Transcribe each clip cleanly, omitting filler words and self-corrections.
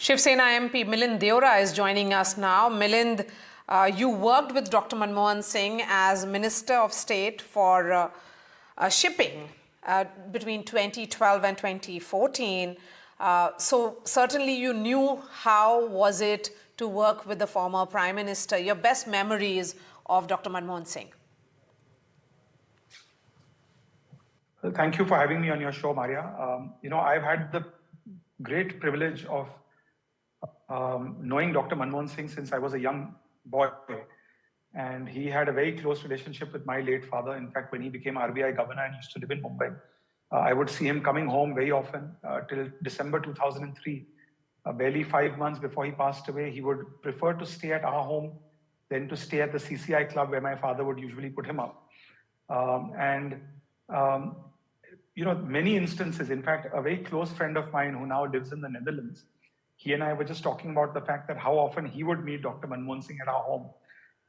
Shiv Sena MP Milind Deora is joining us now. Milind, you worked with Dr. Manmohan Singh as Minister of State for shipping between 2012 and 2014. So certainly you knew how was it to work with the former Prime Minister. Your best memories of Dr. Manmohan Singh. Well, thank you for having me on your show, Maria. I've had the great privilege of knowing Dr. Manmohan Singh since I was a young boy. And he had a very close relationship with my late father. In fact, when he became RBI governor and used to live in Mumbai, I would see him coming home very often till December 2003. Barely 5 months before he passed away, he would prefer to stay at our home than to stay at the CCI club where my father would usually put him up. Many instances, in fact, a very close friend of mine who now lives in the Netherlands, he and I were just talking about the fact that how often he would meet Dr. Manmohan Singh at our home.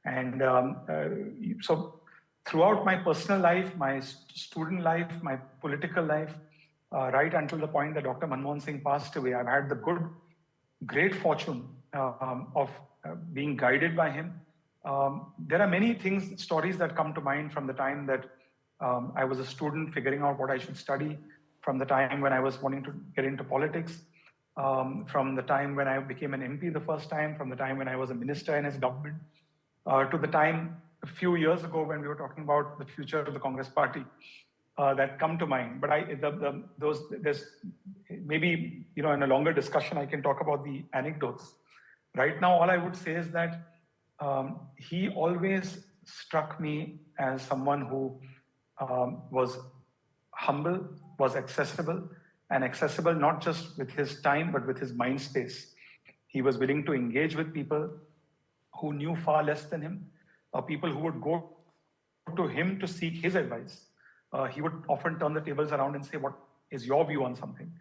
And so throughout my personal life, my student life, my political life, right until the point that Dr. Manmohan Singh passed away, I've had the great fortune of being guided by him. There are many stories that come to mind from the time that I was a student figuring out what I should study, from the time when I was wanting to get into politics, from the time when I became an MP the first time, from the time when I was a minister in his government, to the time a few years ago when we were talking about the future of the Congress party, that come to mind. But there's maybe, in a longer discussion, I can talk about the anecdotes. Right now, all I would say is that he always struck me as someone who was humble, was accessible, and accessible not just with his time, but with his mind space. He was willing to engage with people who knew far less than him, people who would go to him to seek his advice. He would often turn the tables around and say, what is your view on something?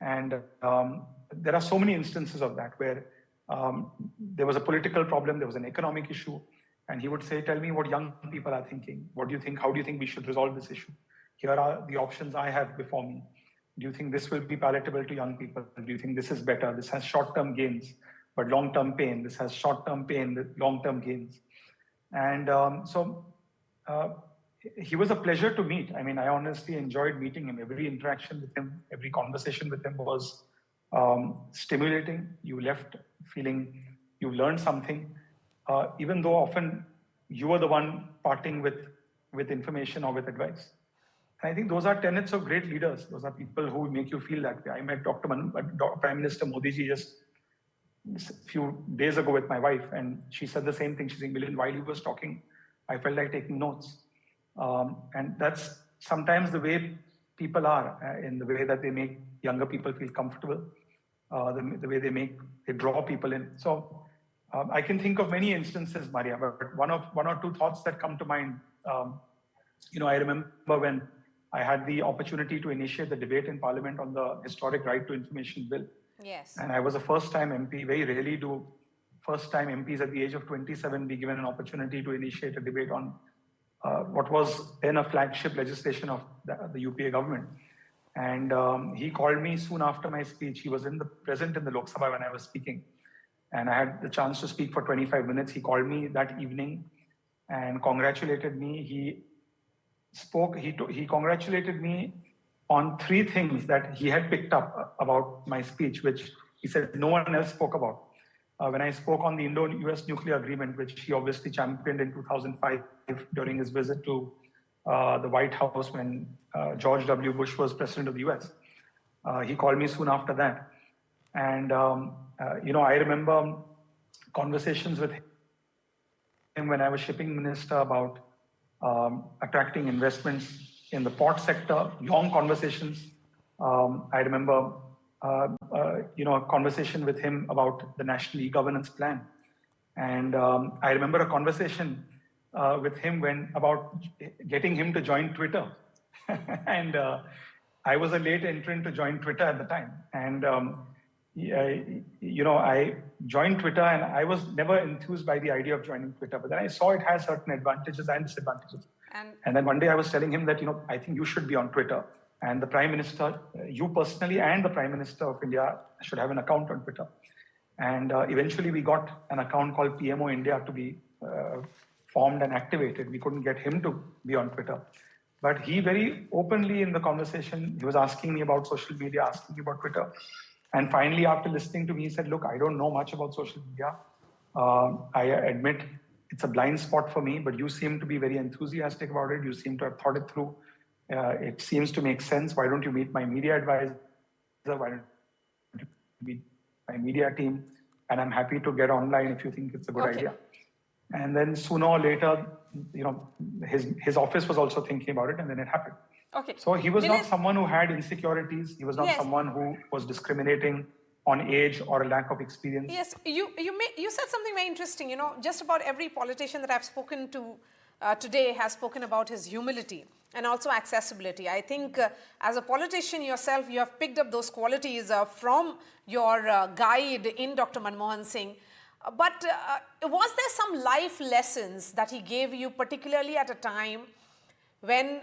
And there are so many instances of that where there was a political problem, there was an economic issue, and he would say, tell me what young people are thinking. What do you think? How do you think we should resolve this issue? Here are the options I have before me. Do you think this will be palatable to young people? Do you think this is better? This has short-term gains, but long-term pain. This has short-term pain, long-term gains. And he was a pleasure to meet. I mean, I honestly enjoyed meeting him. Every interaction with him, every conversation with him was stimulating. You left feeling you learned something, even though often you were the one parting with information or with advice. And I think those are tenets of great leaders. Those are people who make you feel that way. I met Prime Minister Modi ji just a few days ago with my wife, and she said the same thing. She's saying, Milind, while he was talking, I felt like taking notes. And that's sometimes the way people are, in the way that they make younger people feel comfortable, the way they draw people in. So I can think of many instances, Maria, but one or two thoughts that come to mind. I remember when I had the opportunity to initiate the debate in Parliament on the historic right to information bill. Yes. And I was a first-time MP. Very rarely do first-time MPs at the age of 27 be given an opportunity to initiate a debate on what was then a flagship legislation of the UPA government. And he called me soon after my speech. He was present in the Lok Sabha when I was speaking. And I had the chance to speak for 25 minutes. He called me that evening and congratulated me. He congratulated me on 3 things that he had picked up about my speech, which he said no one else spoke about. When I spoke on the Indo-US nuclear agreement, which he obviously championed in 2005 during his visit to the White House when George W. Bush was president of the US. He called me soon after that. And, I remember conversations with him when I was shipping minister about attracting investments in the port sector, long conversations. I remember, a conversation with him about the national e-governance plan. And I remember a conversation with him about getting him to join Twitter. And I was a late entrant to join Twitter at the time. And, I joined Twitter and I was never enthused by the idea of joining Twitter, but then I saw it has certain advantages and disadvantages. And then one day I was telling him that, I think you should be on Twitter. And the Prime Minister, you personally and the Prime Minister of India should have an account on Twitter. And eventually we got an account called PMO India to be formed and activated. We couldn't get him to be on Twitter. But he very openly in the conversation, he was asking me about social media, asking me about Twitter. And finally, after listening to me, he said, look, I don't know much about social media. I admit it's a blind spot for me, but you seem to be very enthusiastic about it. You seem to have thought it through. It seems to make sense. Why don't you meet my media advisor? Why don't you meet my media team? And I'm happy to get online if you think it's a good idea. And then sooner or later, you know, his office was also thinking about it, and then it happened. Okay. So he was not someone who had insecurities. He was not someone who was discriminating on age or a lack of experience. Yes, you said something very interesting. You know, just about every politician that I've spoken to today has spoken about his humility and also accessibility. I think as a politician yourself, you have picked up those qualities from your guide in Dr. Manmohan Singh. But was there some life lessons that he gave you, particularly at a time when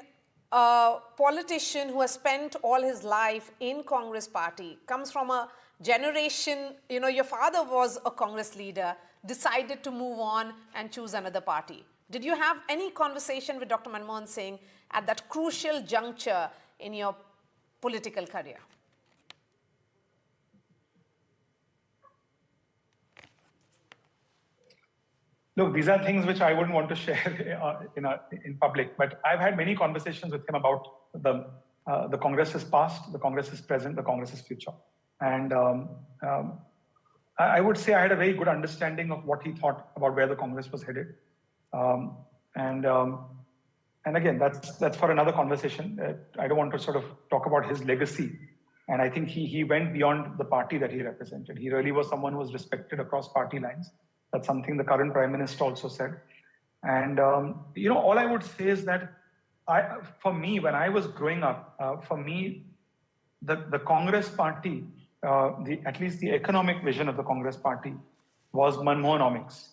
a politician who has spent all his life in Congress party, comes from a generation, you know, your father was a Congress leader, decided to move on and choose another party. Did you have any conversation with Dr. Manmohan Singh at that crucial juncture in your political career? Look, these are things which I wouldn't want to share in public, but I've had many conversations with him about the Congress's past, the Congress's present, the Congress's future. And I would say I had a very good understanding of what he thought about where the Congress was headed. And again, that's for another conversation. I don't want to sort of talk about his legacy. And I think he went beyond the party that he represented. He really was someone who was respected across party lines. That's something the current Prime Minister also said. And, you know, all I would say is that for me, when I was growing up, for me, the Congress party, at least the economic vision of the Congress party was Manmohanomics.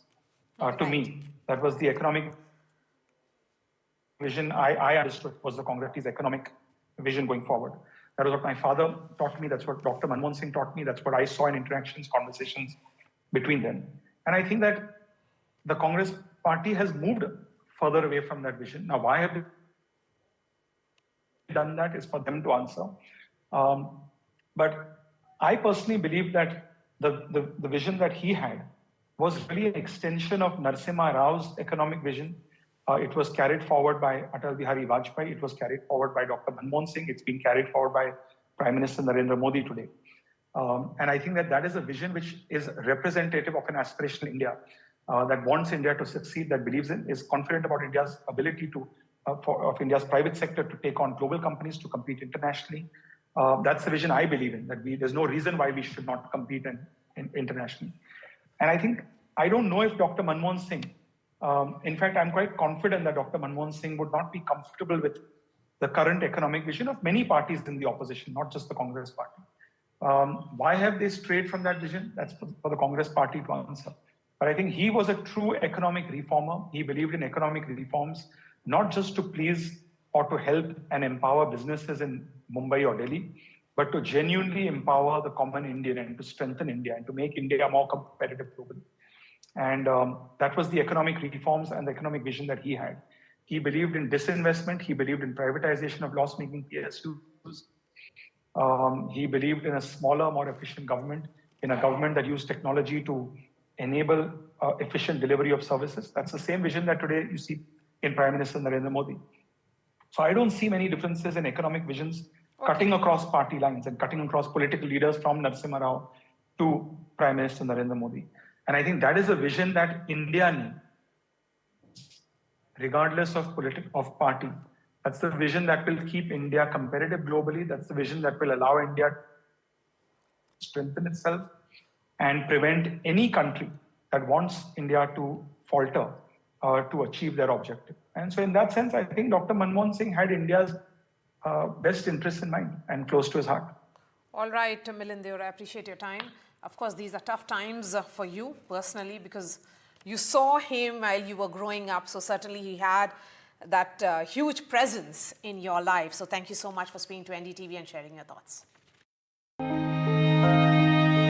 To me, that was the economic vision I understood was the Congress party's economic vision going forward. That was what my father taught me. That's what Dr. Manmohan Singh taught me. That's what I saw in interactions, conversations between them. And I think that the Congress party has moved further away from that vision. Now, why have they done that is for them to answer. But I personally believe that the vision that he had was really an extension of Narasimha Rao's economic vision. It was carried forward by Atal Bihari Vajpayee. It was carried forward by Dr. Manmohan Singh. It's been carried forward by Prime Minister Narendra Modi today. And I think that is a vision which is representative of an aspirational India that wants India to succeed, that believes in, is confident about India's ability of India's private sector to take on global companies, to compete internationally. That's the vision I believe in, that there's no reason why we should not compete internationally. And I don't know if Dr. Manmohan Singh, in fact, I'm quite confident that Dr. Manmohan Singh would not be comfortable with the current economic vision of many parties in the opposition, not just the Congress party. Why have they strayed from that vision? That's for the Congress party to answer. But I think he was a true economic reformer. He believed in economic reforms, not just to please or to help and empower businesses in Mumbai or Delhi, but to genuinely empower the common Indian and to strengthen India and to make India more competitive globally. And that was the economic reforms and the economic vision that he had. He believed in disinvestment. He believed in privatization of loss-making PSUs. He believed in a smaller, more efficient government, in a government that used technology to enable efficient delivery of services. That's the same vision that today you see in Prime Minister Narendra Modi. So I don't see many differences in economic visions cutting across party lines and cutting across political leaders from Narasimha Rao to Prime Minister Narendra Modi. And I think that is a vision that India needs, regardless of party. That's the vision that will keep India competitive globally. That's the vision that will allow India to strengthen itself and prevent any country that wants India to falter to achieve their objective. And so in that sense, I think Dr. Manmohan Singh had India's best interests in mind and close to his heart. All right, Milind Deora, I appreciate your time. Of course, these are tough times for you personally because you saw him while you were growing up. So certainly he had that huge presence in your life. So thank you so much for speaking to NDTV and sharing your thoughts.